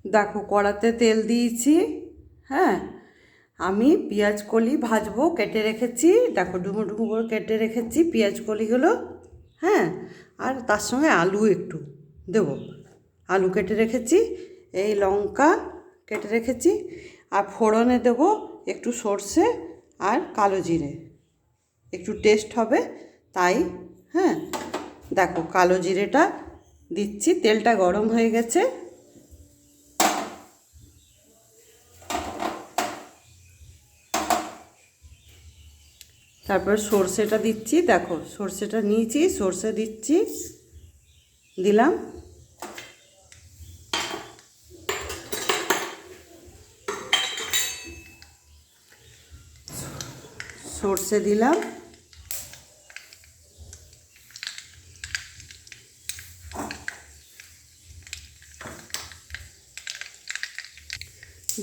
দেখো কড়াতে তেল দিয়েছি। হ্যাঁ, আমি পেঁয়াজ কলি ভাজবো, কেটে রেখেছি। দেখো ডুমো ডুমো করে কেটে রেখেছি পেঁয়াজ কলিগুলো। হ্যাঁ, আর তার সঙ্গে আলু একটু দেবো। আলু কেটে রেখেছি, এই লঙ্কা কেটে রেখেছি, আর ফোড়নে দেবো একটু সর্ষে আর কালো জিরে, একটু টেস্ট হবে তাই। হ্যাঁ, দেখো কালো জিরেটা দিচ্ছি। তেলটা গরম হয়ে গেছে। তারপর সর্ষেটা দিচ্ছি। দেখো সর্ষেটা নিয়েছি, সর্ষে দিচ্ছি, দিলাম। সর্ষে দিলাম,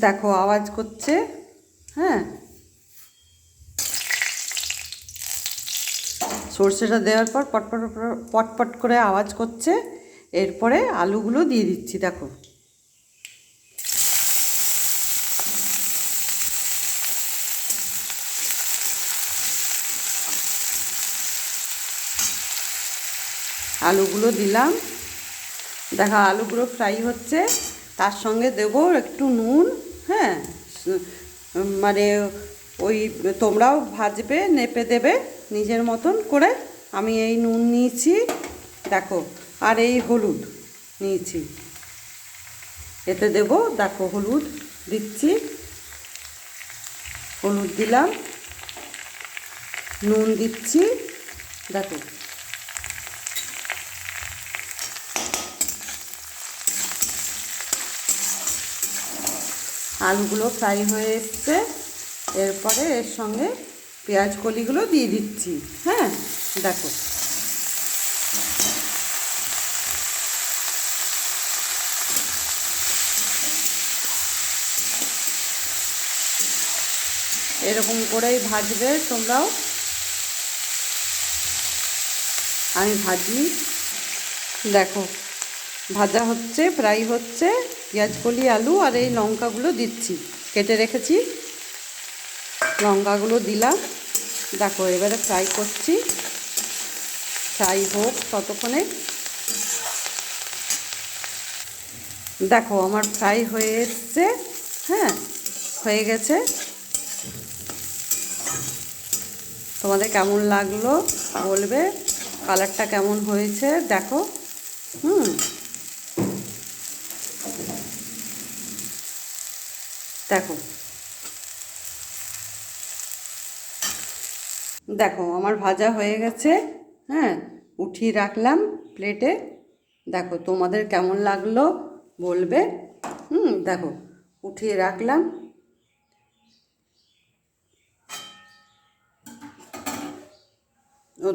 দেখো আওয়াজ করছে। হ্যাঁ, সর্ষেটা দেওয়ার পর পটপট পটপট করে আওয়াজ করছে। এরপরে আলুগুলো দিয়ে দিচ্ছি। দেখো আলুগুলো দিলাম। দেখো আলুগুলো ফ্রাই হচ্ছে, তার সঙ্গে দেব একটু নুন। হ্যাঁ, মানে ওই তোমরাও ভাজবে, নেপে দেবে নিজের মতন করে। আমি এই নুন নিয়েছি, দেখো, আর এই হলুদ নিয়েছি, এতে দেব। দেখো হলুদ দিচ্ছি, হলুদ দিলাম, নুন দিচ্ছি। দেখো আলুগুলো ফ্রাই হয়ে এসছে। এরপরে এর সঙ্গে পেঁয়াজ কলিগুলো দিয়ে দিচ্ছি। হ্যাঁ, দেখো এরকম করেই ভাজবে তোমরাও। আমি ভাজি। দেখো ভাজা হচ্ছে, ফ্রাই হচ্ছে। পেঁয়াজ কলি, আলু আর এই লঙ্কাগুলো দিচ্ছি, কেটে রেখেছি। লঙ্কাগুলো দিলাম। দেখো এবারে ফ্রাই করছি, ফ্রাই হোক ততক্ষণে। দেখো আমার ফ্রাই হয়ে এসছে। হ্যাঁ, হয়ে গেছে। তোমাদের কেমন লাগলো বলবে, কালারটা কেমন হয়েছে দেখো। দেখো দেখো আমার ভাজা হয়ে গেছে। হ্যাঁ, উঠিয়ে রাখলাম প্লেটে। দেখো তোমাদের কেমন লাগলো বলবে। দেখো উঠিয়ে রাখলাম।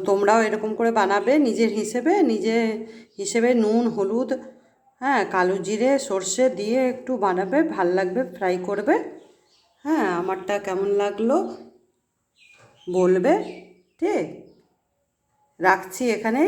তোমরাও এরকম করে বানাবে নিজের হিসেবে, নুন হলুদ, হ্যাঁ, কালো জিরে সর্ষে দিয়ে একটু বানাবে, ভাল লাগবে, ফ্রাই করবে। হ্যাঁ, আমারটা কেমন লাগলো বলবে। ঠিক, রাখছি এখানে।